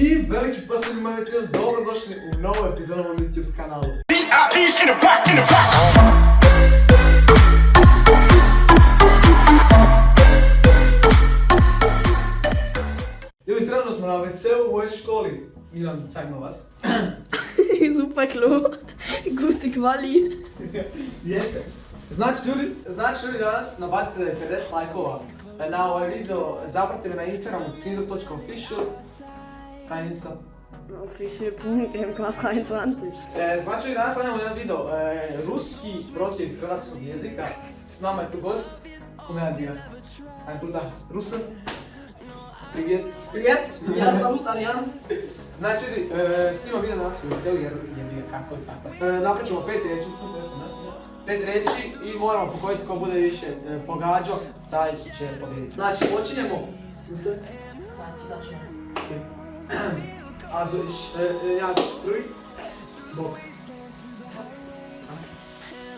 I veliki pozdrav ljubima večer, dobrodošli u novu epizodu na YouTube kanalu. Ljudi, trenutno smo na WC-u u mojoj školi. Milan, zeig mal was. Super Klo. Gute Quali. Jeste. Znači ljudi, danas nabacite 50 lajkova na ovaj video. Zapratite me na Instagramu cindo.official. Kaj je Insta? Official.mk23. Znači danas radimo jedan video. Ruski protiv hrvatskog jezika. S nama je tu gost. Come dia? Ajde puta. Rusa. Privet. Privet, ja sam Italijan. Znači ljudi, snimam video danas u WC-u jer je kako je tako. Napravit ćemo 5 riječi. 5 riječi i moramo pogoditi ko bude više pogađao, taj će pogoditi. Znači, počinjemo. Also, ja ću prvi. Bok.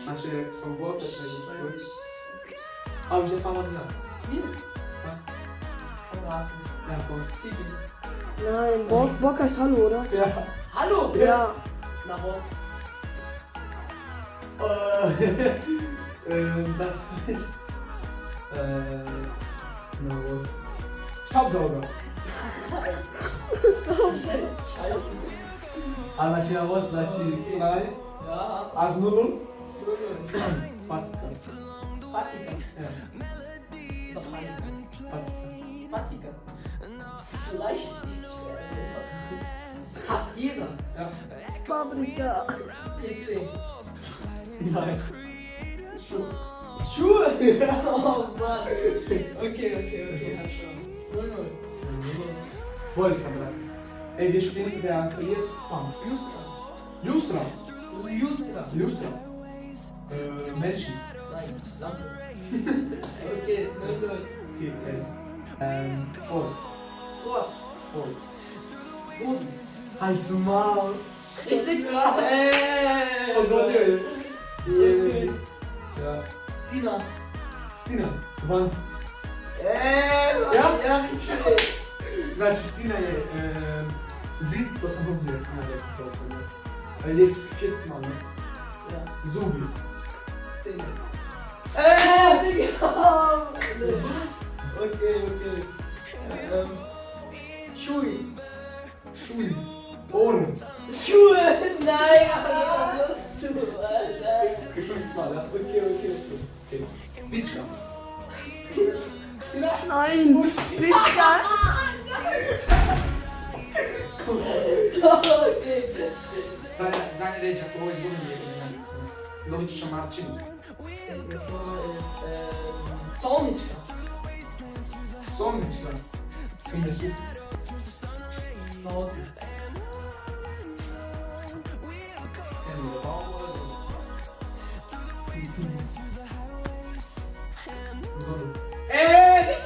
Znači, rekao sam bok, da će prvi. A už je pametna. Nije? Ja, bok. Cibi. Nein, Bock heißt Hallo, oder? Ja. Hallo? Ja. Na was? Das heißt... Na was? Staubsauger. Scheiße. A znači na was, znači snaj. Ja. A znudul? Patika. Fatika. Ja. Doch Fatika. Patika. Fatika. Vielleicht nicht schwer. Hat jeder. Ja. Paprika. PC. Nein. Schuh. Schuhe! Oh Mann. Okay, hat schon. 0-0. Bolje sam brat. Ej, wir spielen der kreiert Pump. Justra. Lustra. Justra. Lustra. Menschen. Nein, Lampe. Okay, 0-0. Okay, fest. Voll. Wort. Voll. Boden. Halt's Maul. Richtig? Hey! Pogodio je. Okay. Ja. Stina. Stina. Van. Ja, richtig schön. Znači, Stina je zid, to sam obzio, Stina je to. Jest viermal, ne? Ja. Zubi. Zähne. Digga! Was? Okay. Schui. Schui. Ohren. Schuhe! Nein, was machst du, Alter? Fünfmal, ja? Okay. Bitchka. Nein, Bitchka. Okay. Zadnja reč, ako ovo izgubim je dobit ću šamarčinu. Das Nummer ist, Solnička. Somnička. Pinjaki. Snozi.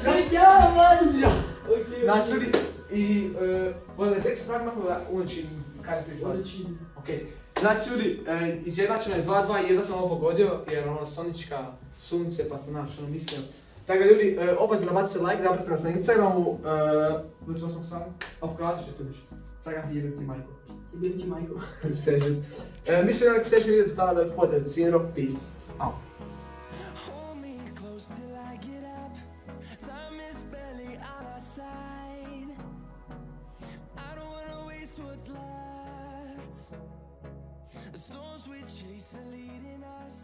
Richtig, ja, Mann! Ja. Okay. Znači ljudi, i bolje 6 frag machen oder unentschieden? Keine Spaß. Unentschieden. Okej. Znači ljudi, izjednačeno je 2-2 i jedno sam ovo pogodio jer ono sonička sunce pa sam naš ono mislio. Tako da ljudi, obavezno nabacite like, zapratite nas na Instagramu. Willst du was noch sagen? Auf Kroatisch natürlich. Sag einfach hier ti majku. Ich bin die Maiko. Sehr schön. Mi se na sljedećem videu tada da pozdrav, Cijenro, peace. Out. Hold me close till I get up. Time is barely on our side. I don't wanna waste what's left. The storms we chase are leading us.